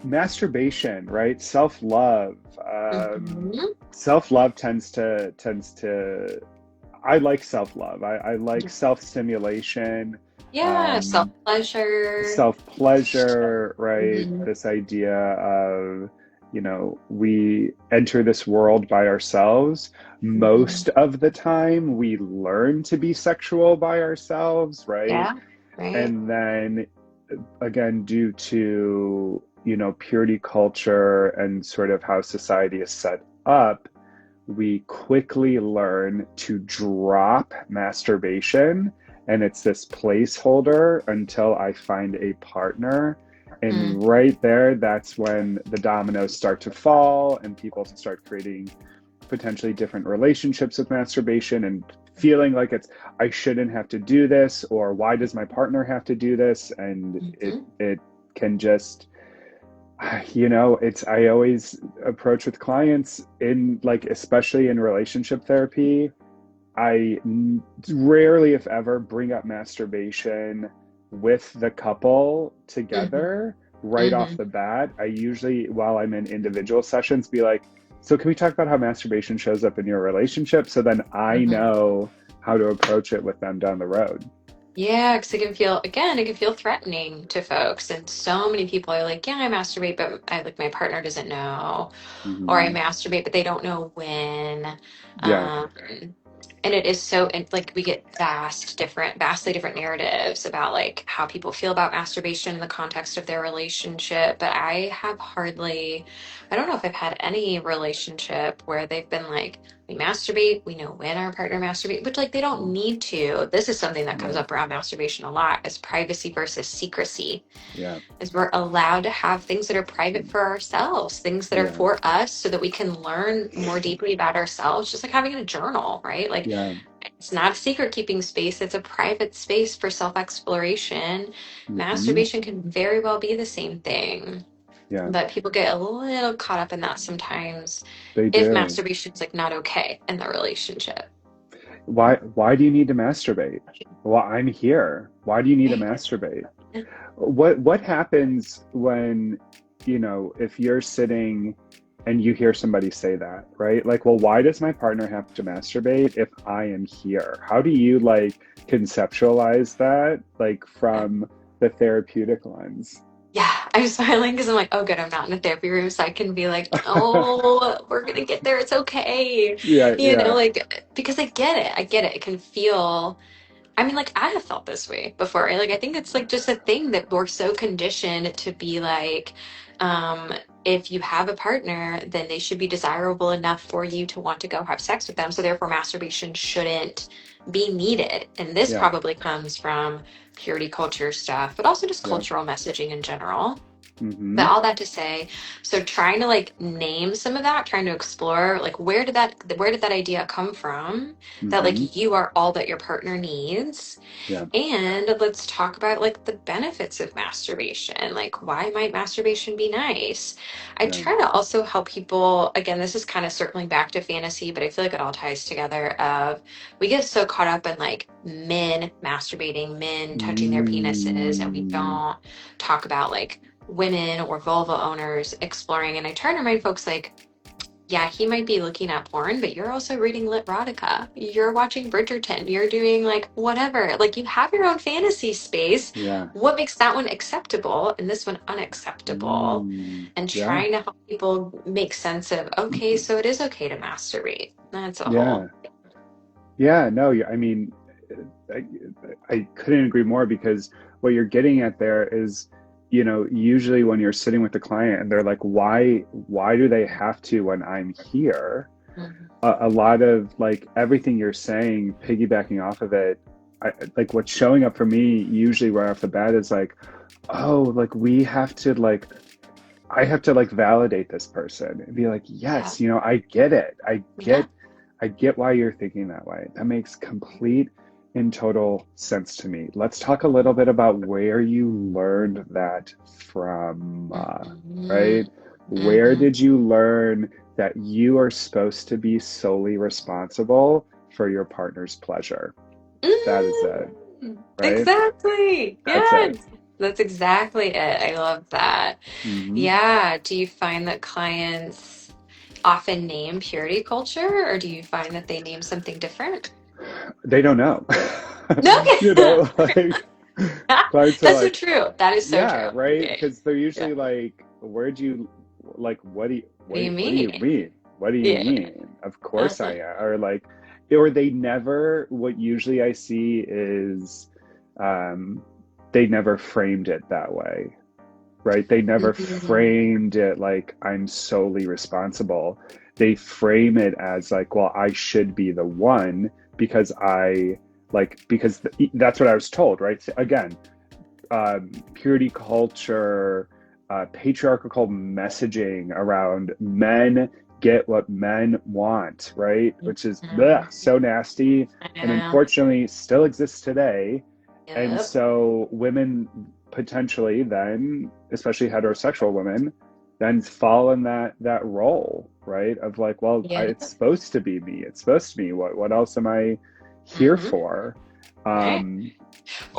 masturbation, right? Self-love. Mm-hmm. Self-love tends to I like self-love. I like self-stimulation, Yeah, um, self-pleasure. self-pleasure, right? Mm-hmm. This idea of, we enter this world by ourselves. Mm-hmm. Most of the time, we learn to be sexual by ourselves, right? Yeah, right. And then again, due to, purity culture and sort of how society is set up, we quickly learn to drop masturbation, and it's this placeholder until I find a partner. Mm. And right there, that's when the dominoes start to fall and people start creating potentially different relationships with masturbation and feeling like I shouldn't have to do this, or why does my partner have to do this? And Mm-hmm. it can just, it's, I always approach with clients in, like, especially in relationship therapy, I rarely, if ever, bring up masturbation with the couple Mm-hmm. together right Mm-hmm. off the bat. I usually, while I'm in individual sessions, be like, so can we talk about how masturbation shows up in your relationship? So then I Mm-hmm. know how to approach it with them down the road. Yeah, because it can feel, again, it can feel threatening to folks. And so many people are like, yeah, I masturbate, but I like my partner doesn't know. Or I Hmm. masturbate, but they don't know when. Yeah. Um, and it is so, and like we get vastly different narratives about like how people feel about masturbation in the context of their relationship. But I don't know if I've had any relationship where they've been like, we masturbate, we know when our partner masturbate, which like they don't need to. This is something that comes Right. up around masturbation a lot, is privacy versus secrecy, Yeah. is we're allowed to have things that are private for ourselves, things that are Yeah. for us so that we can learn more deeply about ourselves, just like having a journal, right? Like Yeah. it's not a secret keeping space, it's a private space for self exploration. Hmm. Masturbation can very well be the same thing, Yeah. but people get a little caught up in that sometimes They if do. masturbation's like not okay in the relationship. Why do you need to masturbate? Well, I'm here. Why do you need to masturbate? What happens when, if you're sitting and you hear somebody say that, right? Like, well, why does my partner have to masturbate if I am here? How do you, like, conceptualize that, like, from the therapeutic lens? Yeah, I'm smiling because I'm like, oh, good, I'm not in a therapy room, so I can be like, oh, we're gonna get there. It's okay. Yeah, yeah, Like, because I get it. I get it. It can feel, I mean, like, I have felt this way before, right? Like, I think it's like just a thing that we're so conditioned to be like, um, if you have a partner, then they should be desirable enough for you to want to go have sex with them. So therefore, masturbation shouldn't be needed. And this yeah, probably comes from purity culture stuff, but also just yeah. cultural messaging in general. But Mm-hmm. all that to say, so trying to like name some of that, trying to explore like where did that idea come from? That Mm-hmm. like you are all that your partner needs. Yeah, And let's talk about like the benefits of masturbation. Like, why might masturbation be nice? I yeah. try to also help people. Again, this is kind of circling back to fantasy, but I feel like it all ties together. Of we get so caught up in like men masturbating, men touching their penises, and we Mm, don't talk about like women or vulva owners exploring. And I try to remind folks like, yeah, he might be looking at porn, but you're also reading Literatica. You're watching Bridgerton. You're doing like whatever. Like you have your own fantasy space. yeah. What makes that one acceptable and this one unacceptable? And Yeah. trying to help people make sense of, okay, so it is okay to masturbate. That's a whole. Yeah. Yeah, no, I mean, I, I couldn't agree more, because what you're getting at there is, usually when you're sitting with the client and they're like, why do they have to when I'm here? Mhm. A lot of, like, everything you're saying, piggybacking off of it, like, what's showing up for me usually right off the bat is like, oh, like, I have to, like, validate this person and be like, Yeah. yes, I get it. Yeah. I get why you're thinking that way. That makes complete and total sense to me. Let's talk a little bit about where you learned that from, right? Mhm. Where Mhm. did you learn that you are supposed to be solely responsible for your partner's pleasure? That is it, Mm. right? Exactly. That's it. Yes. That's exactly it. I love that. Hmm. Yeah. Do you find that clients often name purity culture, or do you find that they name something different? They don't know. No. You know, like clients are That's so like, true. That is so yeah, true. right? Yeah. Because they're Yeah. usually like, where'd you like What do you what do you mean? mean? What do you Yeah. mean? Of course I Uh-huh. am. Or like, or they never, what usually I see is um they never framed it that way, right? They never Mhm. framed it like I'm solely responsible. They frame it as like, well, I should be the one because because that's what I was told, right? Again, purity culture, patriarchal messaging around men get what men want, right? Which is bleh, Mhm. so nasty I and know. unfortunately still exists today. And Yep. so women potentially then, especially heterosexual women, then fall in that role, right? Of like, well, it's Yep. supposed to be me. It's supposed to be what else am I here Hmm. for? Right. Um,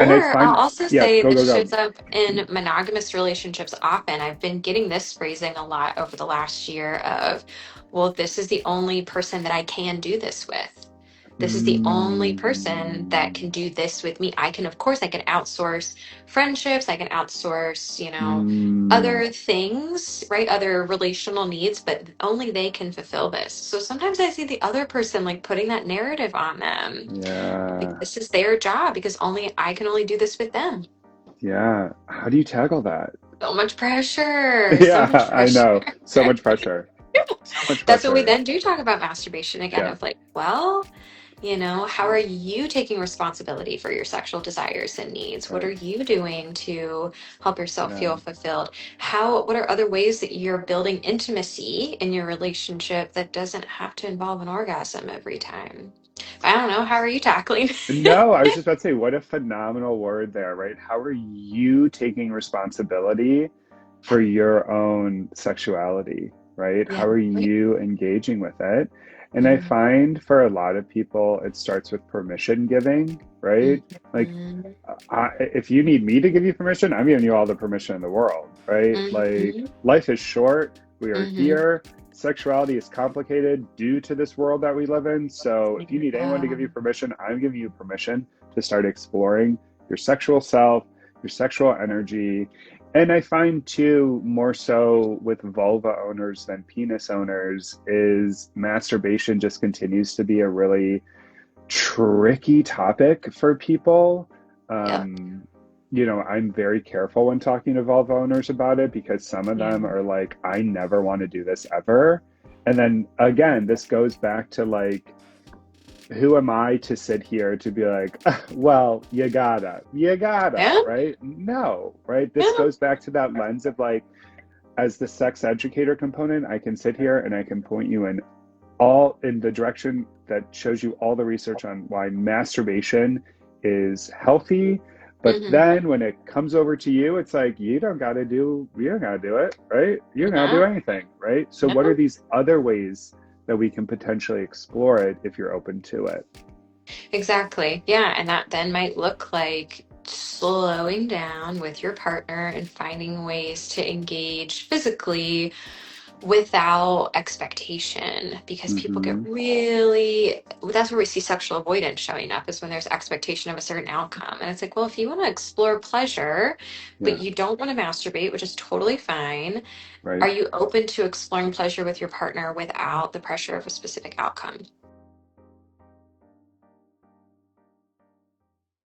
and I Or I'll find, also yeah, say go, this go, go. shows up in monogamous relationships often. I've been getting this phrasing a lot over the last year of, well, this is the only person that I can do this with. This is the only person that Mm, can do this with me. I can, of course, I can outsource friendships. I can outsource, mm, other things, right? Other relational needs, but only they can fulfill this. So sometimes I see the other person like putting that narrative on them. Like yeah, this is their job because only I can only do this with them. yeah. How do you tackle that? So much pressure. So Yeah, much I pressure. know. So much pressure. So much That's what we pressure. then do talk about masturbation again Yeah, of like, well, how are you taking responsibility for your sexual desires and needs? What right. are you doing to help yourself Yeah. feel fulfilled? What are other ways that you're building intimacy in your relationship that doesn't have to involve an orgasm every time? I don't know. How are you tackling? No, I was just about to say, what a phenomenal word there, right? How are you taking responsibility for your own sexuality, right? Yeah. How are you engaging with it? And I Mhm. find for a lot of people, it starts with permission giving, right? Like, Mhm. if you need me to give you permission, I'm giving you all the permission in the world, right? Like, Mhm. life is short. We are Mhm. here. Sexuality is complicated due to this world that we live in. So, if you need anyone to Yeah. give you permission, I'm giving you permission to start exploring your sexual self, your sexual energy. And I find too, more so with vulva owners than penis owners, is masturbation just continues to be a really tricky topic for people. Yep. Um, I'm very careful when talking to Volvo owners about it because some of Yeah. them are like, I never want to do this ever. And then again, this goes back to like, who am I to sit here to be like, well, you gotta, Yeah. right? No, right? This Yeah. goes back to that lens of like, as the sex educator component, I can sit here and I can point you in the direction that shows you all the research on why masturbation is healthy. But Mhm. then when it comes over to you, it's like, you don't gotta do it, right? You don't gotta do No. anything, right? So what are No. these other ways that we can potentially explore it if you're open to it? Exactly. Yeah. And that then might look like slowing down with your partner and finding ways to engage physically without expectation because people get Mm-hmm. really that's where we see sexual avoidance showing up is when there's expectation of a certain outcome and it's like well if you want to explore pleasure but Yeah, you don't want to masturbate which is totally fine right. are you open to exploring pleasure with your partner without the pressure of a specific outcome